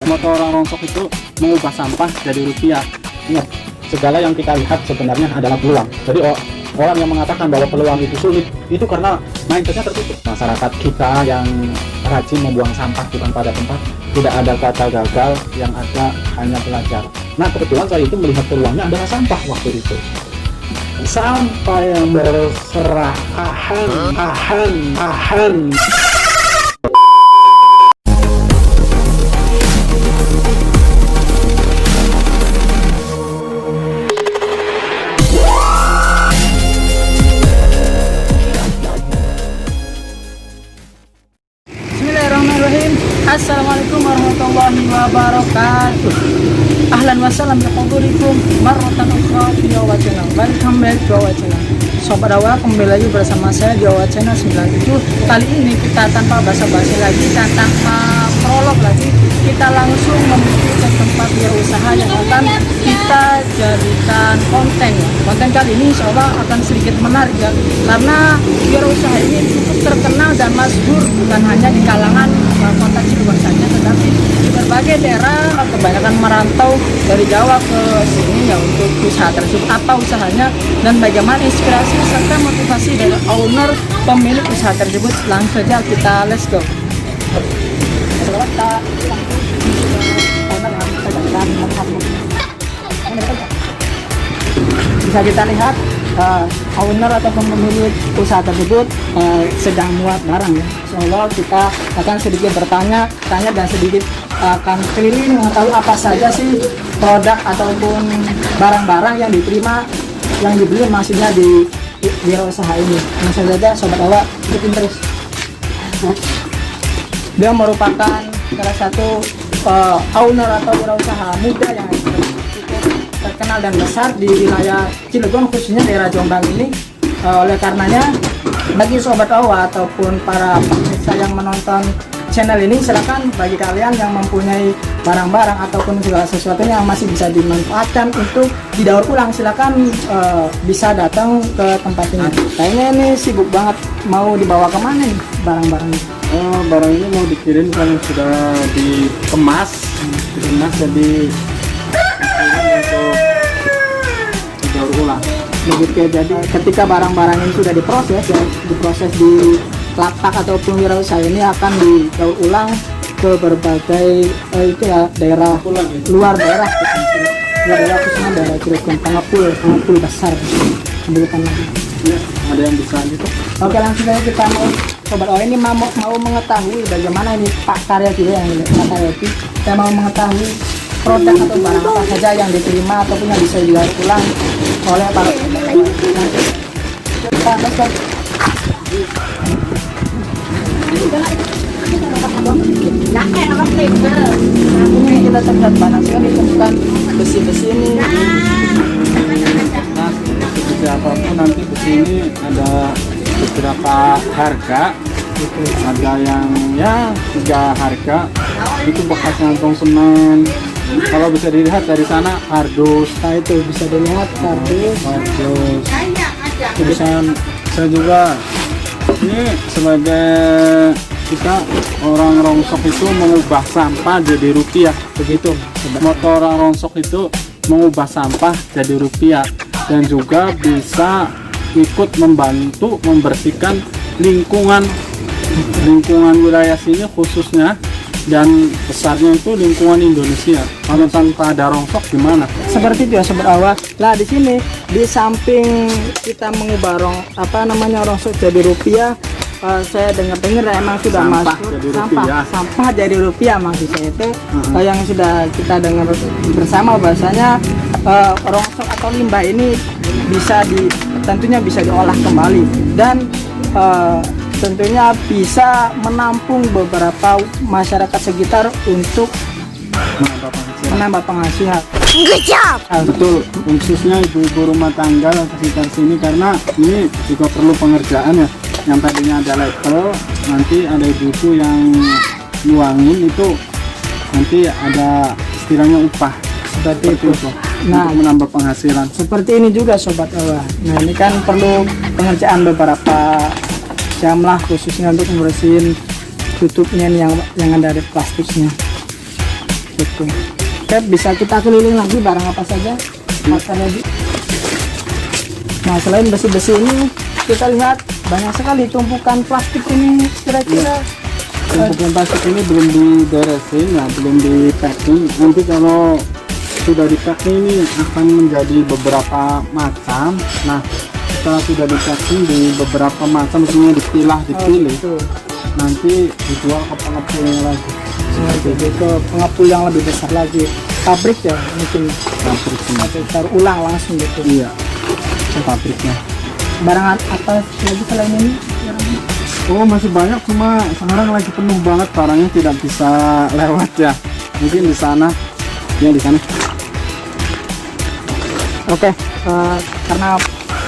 moto orang rongsok itu mengubah sampah jadi rupiah. Ingat, segala yang kita lihat sebenarnya adalah peluang. Jadi orang yang mengatakan bahwa peluang itu sulit, itu karena mindsetnya tertutup. Masyarakat kita yang rajin membuang sampah bukan pada tempat, tidak ada kata gagal, yang ada hanya belajar. Nah, kebetulan saya itu melihat peluangnya adalah sampah waktu itu. Sampah yang berserahan. Bismillahirrahmanirrahim. Assalamualaikum warahmatullahi wabarakatuh. Ahlan wa salam biqadurikum marratan ukhra fi Jawa Channel. Welcome back to Jawa Channel. Sobat Dawa, kembali lagi bersama saya Jawa Channel 97. Kali ini kita tanpa basa-basi lagi, tanpa prolog lagi, kita langsung menuju ke tempat wirausaha yang akan kita jadikan konten. Konten kali ini insya Allah akan sedikit menarik ya, karena wirausaha ini cukup terkenal dan masyhur bukan hanya di kalangan kota Cirebon saja, tetapi di berbagai daerah kebanyakan merantau dari Jawa ke sini ya untuk usaha tersebut. Apa usahanya dan bagaimana inspirasi serta motivasi dari owner pemilik usaha tersebut, langsung saja kita let's go. Bisa kita lihat owner atau pemilik usaha tersebut sedang muat barang ya. Insyaallah kita akan sedikit bertanya dan sedikit akan keliling mengetahui apa saja sih produk ataupun barang-barang yang diterima, yang dibeli maksudnya di wirausaha ini. Langsung saja sobat awak, ikutin terus. Dia merupakan salah satu owner atau wirausaha muda yang cukup terkenal dan besar di wilayah Cilegon, khususnya daerah Jombang ini. Oleh karenanya bagi sobat awak ataupun para pemirsa yang menonton channel ini, silakan bagi kalian yang mempunyai barang-barang ataupun segala sesuatu yang masih bisa dimanfaatkan untuk didaur ulang, silakan bisa datang ke tempat ini. Kayaknya ini sibuk banget, mau dibawa kemana nih barang-barangnya? Barang ini mau dikirim kan sudah dikemas jadi dikirim untuk didaur ulang. Begitu ya, jadi ketika barang-barang ini sudah diproses ya, diproses di lapak ataupun wirausaha ini akan didaur ulang ke berbagai itu ya daerah luar daerah khususnya daerah Cilegon, pengepul besar ambilkan lagi. Ya, ada yang bisa gitu. Oke, langsung saja kita mau sobat awal ini mau mengetahui bagaimana ini Pak Karyati yang Pak Karyati, saya mau mengetahui produk atau barang apa saja yang diterima ataupun yang bisa didaur ulang oleh para ini kita terlihat banyak sekali ditemukan besi-besi ini. Nah, seperti apapun nanti di sini ada beberapa harga, ada yang ya 3 harga itu bekas kantong semen. Kalau bisa dilihat dari sana kardus, Nah itu bisa dilihat kardus. Tulisan saya juga ini sebagai kita orang rongsok itu mengubah sampah jadi rupiah, begitu. Motor orang rongsok itu mengubah sampah jadi rupiah dan juga bisa ikut membantu membersihkan lingkungan wilayah sini khususnya, dan besarnya itu lingkungan Indonesia. Kalau tanpa ada rongsok gimana? Seperti itu ya sobat awak. Lah di sini di samping kita mengubah rongsok jadi rupiah, saya dengar emang sudah Sampah masuk jadi rupiah. sampah jadi rupiah maksud saya itu. Yang sudah kita dengar bersama bahasanya rongsok atau limbah ini tentunya bisa diolah kembali dan tentunya bisa menampung beberapa masyarakat sekitar untuk menambah penghasilan. Betul, khususnya ibu-ibu rumah tangga sekitar sini, karena ini juga perlu pengerjaan ya. Yang tadinya ada level, nanti ada ibu-ibu yang nuangin itu, nanti ada istilahnya upah Seperti itu. Nah, untuk menambah penghasilan. seperti ini juga sobat awak. Nah ini kan perlu pengerjaan beberapa jam lah, khususnya untuk membersihin tutupnya nih yang ada dari plastiknya. gitu. Oke, bisa kita keliling lagi barang apa saja makan lagi. Nah, selain besi-besi ini kita lihat banyak sekali tumpukan plastik ini. Kira-kira Tumpukan plastik ini belum diberesin ya, belum di packing. Nanti kalau sudah di packing ini akan menjadi beberapa macam. Nah, setelah sudah di packing di beberapa macam, maksudnya dipilah, dipilih, itu nanti dijual ke pengepulnya lagi. jadi ke pengepul yang lebih besar lagi, pabrik ya mungkin, Pabrik semua. atau taruh ulang langsung gitu. Iya, pabriknya. Barang apa lagi selain ini? Oh, masih banyak, cuma sekarang lagi penuh banget, barangnya tidak bisa lewat ya. Mungkin di sana, ya di sana. Oke, karena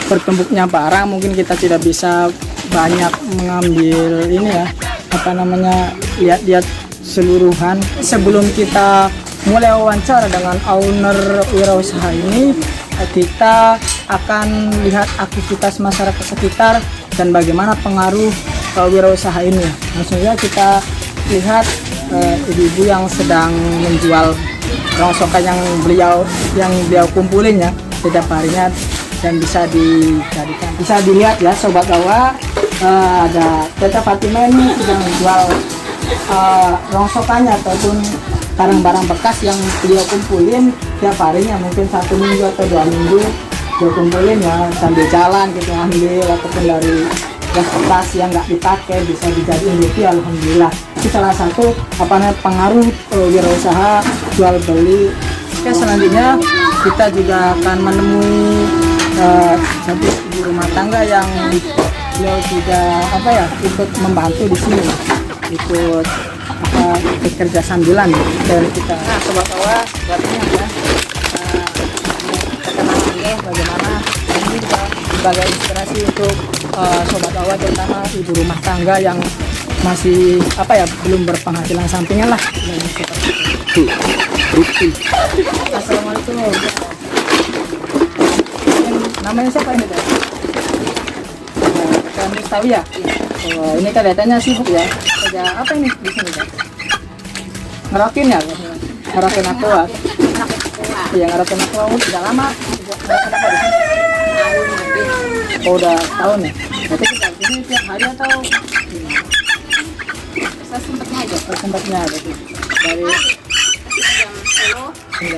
bertumpuknya barang mungkin kita tidak bisa banyak mengambil ini ya, apa namanya, lihat-lihat seluruhan. Sebelum kita mulai wawancara dengan owner wirausaha ini, kita akan lihat aktivitas masyarakat sekitar dan bagaimana pengaruh wirausaha ini. Maksudnya kita lihat ibu-ibu yang sedang menjual rongsokan yang beliau kumpulin ya setiap harinya, dan bisa dijadikan, bisa dilihat ya sobat Gawa, ada Teta Fatima ini sedang menjual rongsokannya ataupun barang-barang bekas yang beliau kumpulin tiap harinya, mungkin 1 minggu atau 2 minggu dia kumpulin ya, sambil jalan gitu ambil, ataupun dari bekas yang nggak dipakai bisa dijadiin gitu, alhamdulillah. Itu salah satu apa namanya pengaruh wirausaha jual beli. Oke, selanjutnya kita juga akan menemui satu ibu rumah tangga yang beliau juga apa ya ikut membantu di sini, ikut bekerja sambilan dari kita. Nah, sobat Gawa, buat ini ya kita bagaimana ini juga sebagai inspirasi untuk sobat Gawa, terutama ibu rumah tangga yang masih apa ya belum berpenghasilan sampingan lah. Assalamualaikum. Namanya siapa ini Teh? Kak Mustawi ya? Oh, ini kelihatannya sibuk ya. Kerja apa ini di sini Teh? Ngerakin ya? Ngerakin aqua. Iya, ngerakin aqua sudah lama. Ngerakin apa di sini? Oh, udah tahun ya? Berarti kita di sini tiap hari atau gimana? Sempatnya aja berarti. Dari jam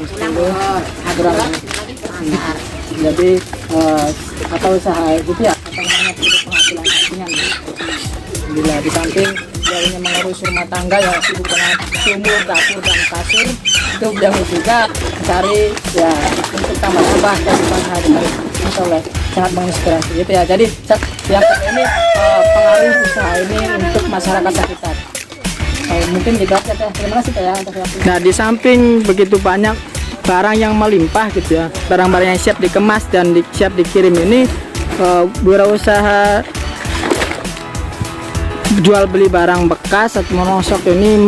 10 berapa? Jadi atau usaha gitu ya, apa namanya, penghasilan sampingan. Bila di samping beliaunya mengurus rumah tangga ya sibuk dengan sumur, dapur dan kasur, itu beliau juga cari ya untuk tambah-tambah kehidupan hari-hari. Insya Allah sangat menginspirasi gitu ya. Jadi yang ini pengaruh usaha ini untuk masyarakat sekitar. Mungkin gitu aja Teh. Terima kasih Teh ya untuk waktu. Nah, di samping begitu banyak barang yang melimpah gitu ya, barang-barang yang siap dikemas dan siap dikirim ini, wirausaha jual beli barang bekas atau merosok ini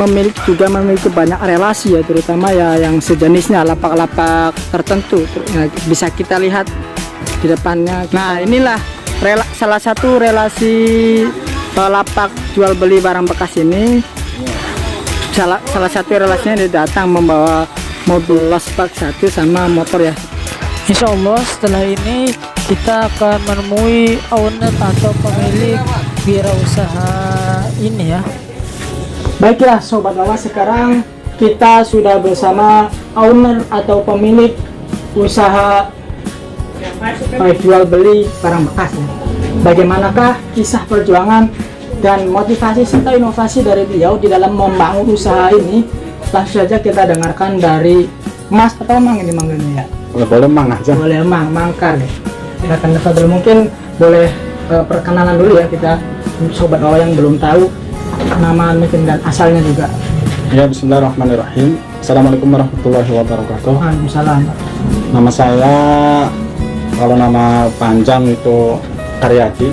juga memiliki banyak relasi ya, terutama ya yang sejenisnya lapak-lapak tertentu. Nah, bisa kita lihat di depannya. Nah, inilah salah satu relasi lapak jual beli barang bekas ini. Salah satu relasinya dia datang membawa mobil losbak 1 sama motor ya. Insya Allah setelah ini kita akan menemui owner atau pemilik wirausaha ini ya. Baiklah sobat Gawa, sekarang kita sudah bersama owner atau pemilik usaha jual beli barang bekas ya. Bagaimanakah kisah perjuangan dan motivasi serta inovasi dari beliau di dalam membangun usaha ini? Langsung saja kita dengarkan dari Mas atau Mang ini manggilnya ya? Boleh Mang aja. Boleh Mangkar ya. Silakan Fadil, mungkin boleh perkenalan dulu ya kita sobat Gawa yang belum tahu nama mungkin dan asalnya juga. Ya, bismillahirrahmanirrahim. Assalamualaikum warahmatullahi wabarakatuh. Waalaikumsalam. Nama saya, kalau nama panjang itu Karyadi,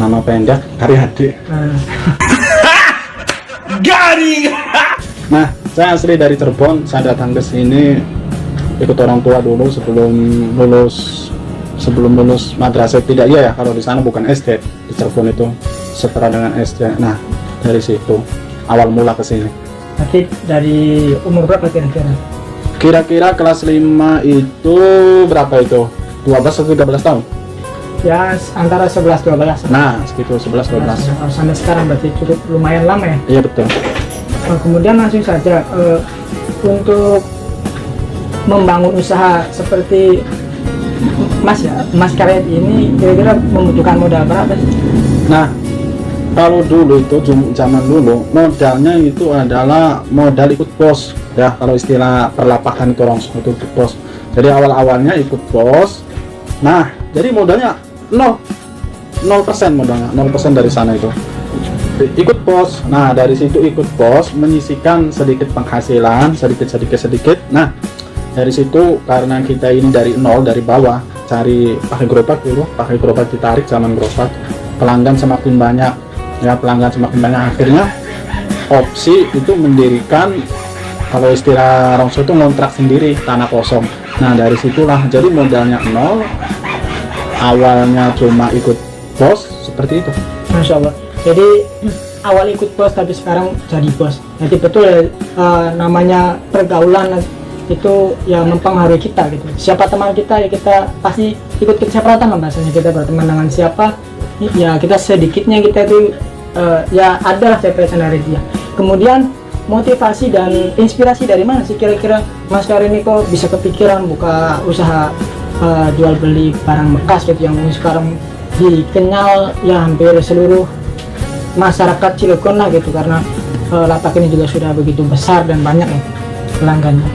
nama pendek Karyadi. Garing. Nah, saya asli dari Cirebon. Saya datang ke sini ikut orang tua dulu sebelum lulus madrasah. Tidak, iya ya, kalau di sana bukan SD, di Cirebon itu setara dengan SD. Nah, dari situ awal mula ke sini. Nanti dari umur berapa kira-kira? Kira-kira kelas 5 itu berapa itu? 12 atau 13 tahun? Ya antara 11-12. Nah, sekitar 11-12. Kalau sampai sekarang berarti cukup lumayan lama ya. Iya betul. Kemudian langsung saja untuk membangun usaha seperti Mas Karet ini kira-kira membutuhkan modal berapa sih? Nah, kalau dulu itu zaman dulu modalnya itu adalah modal ikut bos ya, kalau istilah perlapakan itu rongsok itu ikut bos. Jadi awal-awalnya ikut bos. Nah, jadi modalnya 0% modalnya, 0% dari sana itu ikut bos. Nah, dari situ ikut bos menyisihkan sedikit penghasilan, sedikit. Nah, dari situ karena kita ini dari nol, dari bawah, cari pakai gerobak ditarik zaman gerobak, pelanggan semakin banyak ya, akhirnya opsi itu mendirikan, kalau istilah rongsok itu ngontrak sendiri tanah kosong. Nah, dari situlah jadi modalnya nol, awalnya cuma ikut bos seperti itu. Masya Allah. Jadi awal ikut bos tapi sekarang jadi bos. Jadi betul ya, namanya pergaulan itu ya mempengaruhi kita gitu. Siapa teman kita ya kita pasti ikut kecipratan lah bahasanya. Kita berteman dengan siapa ya kita sedikitnya kita itu ya ada lah CPS dari dia. Kemudian motivasi dan inspirasi dari mana sih kira-kira Mas Karin ini kok bisa kepikiran buka usaha jual beli barang bekas gitu yang sekarang dikenal ya hampir seluruh masyarakat Cilegon lah gitu, karena lapak ini juga sudah begitu besar dan banyak ya pelanggannya.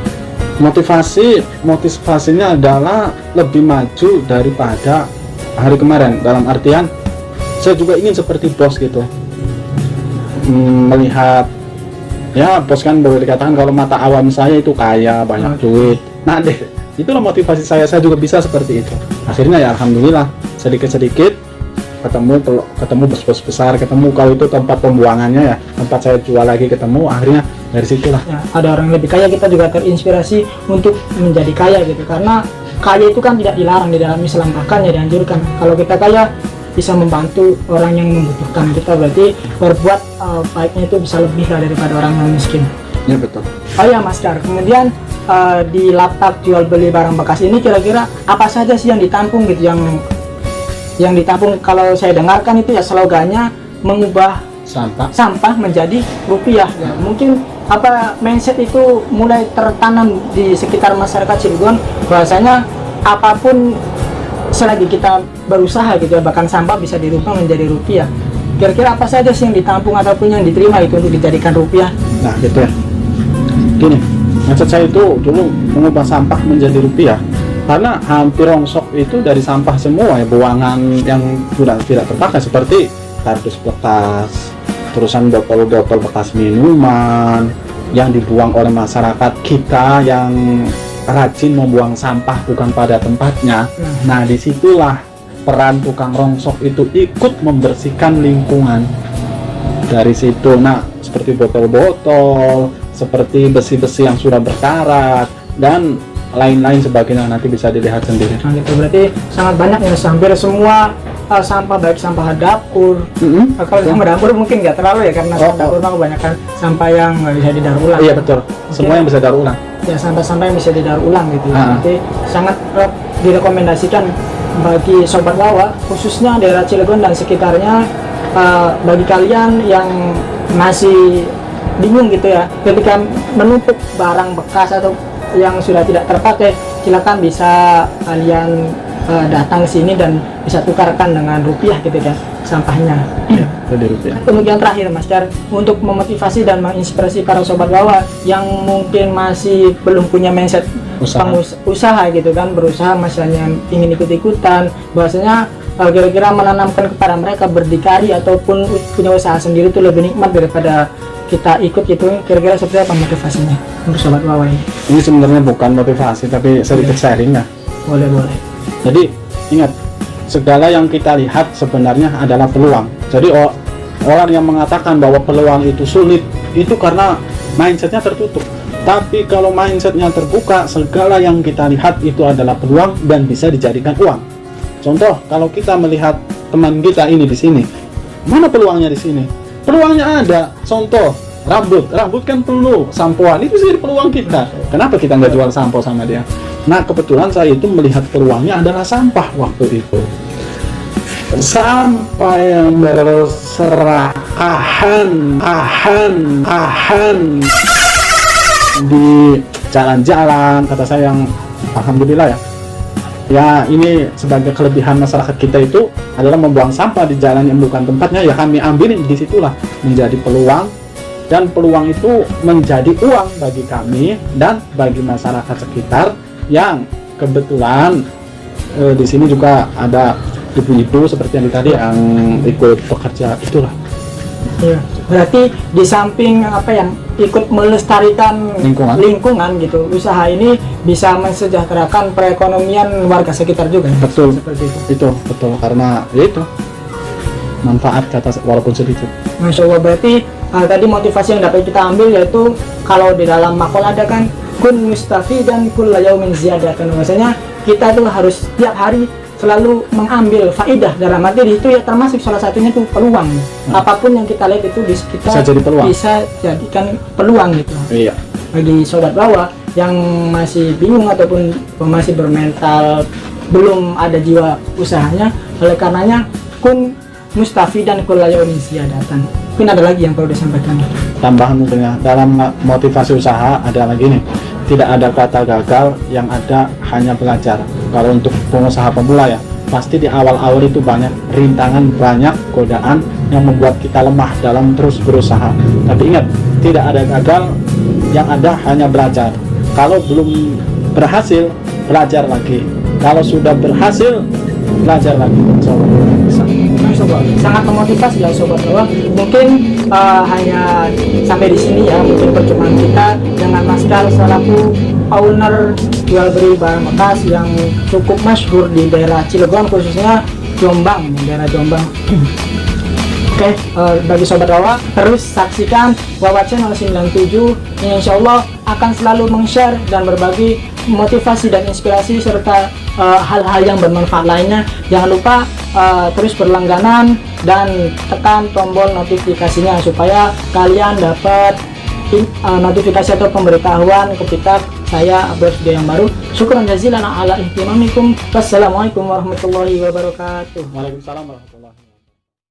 Motivasinya adalah lebih maju daripada hari kemarin, dalam artian saya juga ingin seperti bos gitu, melihat ya bos kan boleh dikatakan kalau mata awam saya itu kaya, banyak duit. Nah deh, itulah motivasi saya juga bisa seperti itu. Akhirnya ya alhamdulillah sedikit ketemu bos-bos besar, ketemu kalau itu tempat pembuangannya ya, tempat saya jual lagi ketemu, akhirnya dari situlah ya, ada orang lebih kaya, kita juga terinspirasi untuk menjadi kaya gitu, karena kaya itu kan tidak dilarang di dalam Islam, bahkan ya dianjurkan. Kalau kita kaya bisa membantu orang yang membutuhkan, kita berarti berbuat baiknya itu bisa lebih lah daripada orang yang miskin. ya betul. Oh ya Mas Kar, kemudian di lapak jual beli barang bekas ini kira-kira apa saja sih yang ditampung gitu, yang ditampung? Kalau saya dengarkan itu ya slogannya mengubah sampah menjadi rupiah ya. Mungkin apa mindset itu mulai tertanam di sekitar masyarakat Cilegon, bahwasanya apapun selagi kita berusaha gitu ya, bahkan sampah bisa dirubah menjadi rupiah. Kira-kira apa saja sih yang ditampung ataupun yang diterima itu untuk dijadikan rupiah? Nah gitu ya, gini, maksud saya itu dulu mengubah sampah menjadi rupiah karena hampir rongsok itu dari sampah semua ya, buangan yang sudah tidak terpakai seperti kardus bekas, terusan botol-botol bekas minuman yang dibuang oleh masyarakat kita yang rajin membuang sampah bukan pada tempatnya. Nah disitulah peran tukang rongsok itu ikut membersihkan lingkungan dari situ. Nah seperti botol-botol, seperti besi-besi yang sudah berkarat dan lain-lain sebagainya, nanti bisa dilihat sendiri. Nah gitu, berarti sangat banyak ya, hampir semua sampah, baik sampah dapur. Kalau sampah dapur mungkin nggak terlalu ya, karena sampah dapur mah kebanyakan sampah yang nggak bisa didaur ulang. Iya betul, semua yang bisa daur ulang. Ya sampah-sampah yang bisa didaur ulang gitu ya. Nanti sangat direkomendasikan bagi Sobat Wawa, khususnya daerah Cilegon dan sekitarnya, bagi kalian yang masih bingung gitu ya, ketika menumpuk barang bekas atau yang sudah tidak terpakai, silakan bisa kalian datang ke sini dan bisa tukarkan dengan rupiah gitu kan sampahnya. Jadi rupiah. Kemudian terakhir Mas Car, untuk memotivasi dan menginspirasi para Sobat Wawa yang mungkin masih belum punya mindset usaha gitu kan, berusaha misalnya ingin ikut-ikutan, bahwasanya kira-kira menanamkan kepada mereka berdikari ataupun punya usaha sendiri itu lebih nikmat daripada kita ikut gitu, kira-kira seperti apa motivasinya untuk Sobat Wawa ini? Ini sebenarnya bukan motivasi tapi sedikit sharing ya. Boleh. Jadi ingat, segala yang kita lihat sebenarnya adalah peluang. Jadi orang yang mengatakan bahwa peluang itu sulit itu karena mindsetnya tertutup. Tapi kalau mindsetnya terbuka, segala yang kita lihat itu adalah peluang dan bisa dijadikan uang. Contoh, kalau kita melihat teman kita ini di sini, mana peluangnya di sini? Peluangnya ada. Contoh, Rambut kan perlu sampoan, itu sih peluang kita. Kenapa kita nggak jual sampo sama dia? Nah, kebetulan saya itu melihat peluangnya adalah sampah waktu itu. Sampah yang berserakan di jalan-jalan, kata saya, yang alhamdulillah ya. Ya, ini sebagai kelebihan masyarakat kita itu adalah membuang sampah di jalan yang bukan tempatnya, ya kami ambilin, disitulah menjadi peluang, dan peluang itu menjadi uang bagi kami dan bagi masyarakat sekitar yang kebetulan di sini juga ada ibu-ibu seperti yang tadi yang ikut bekerja itulah. Iya. Berarti di samping apa yang ikut melestarikan lingkungan gitu, usaha ini bisa mensejahterakan perekonomian warga sekitar juga. Betul. Seperti itu. Itu betul, karena ya itu manfaat kata walaupun sedikit. Masya Allah, berarti tadi motivasi yang dapat kita ambil yaitu kalau di dalam makul ada kan kun mustafidan kulla yaumin ziyadatan, maksudnya kita tuh harus tiap hari selalu mengambil faidah, dalam arti di situ ya termasuk salah satunya tuh peluang. Apapun yang kita lihat itu kita bisa jadi peluang, bisa jadikan peluang gitu. Iya. Bagi sobat bawah yang masih bingung ataupun masih bermental belum ada jiwa usahanya, oleh karenanya kun mustafidan kulla yaumin ziyadatan. Mungkin ada lagi yang perlu disampaikan. Tambahan mungkin ya, dalam motivasi usaha ada lagi nih, tidak ada kata gagal, yang ada hanya belajar. Kalau untuk pengusaha pemula ya, pasti di awal-awal itu banyak rintangan, banyak godaan yang membuat kita lemah dalam terus berusaha. Tapi ingat, tidak ada gagal, yang ada hanya belajar. Kalau belum berhasil, belajar lagi. Kalau sudah berhasil, belajar lagi. Insyaallah bisa. Sangat memotivasi ya sobat bawah. Mungkin hanya sampai di sini ya, mungkin perjumpaan kita dengan Mas Kal selaku owner jual beli barang bekas yang cukup masyhur di daerah Cilegon, khususnya Jombang, daerah Jombang. Oke, bagi sobat bawah terus saksikan Wawa Channel 97 yang insya Allah akan selalu meng-share dan berbagi motivasi dan inspirasi serta hal-hal yang bermanfaat lainnya. Jangan lupa terus berlangganan dan tekan tombol notifikasinya supaya kalian dapat notifikasi atau pemberitahuan ketika saya upload video yang baru. Syukran jazilan ala ihtimamikum. Wassalamualaikum warahmatullahi wabarakatuh. Waalaikumsalam warahmatullahi wabarakatuh.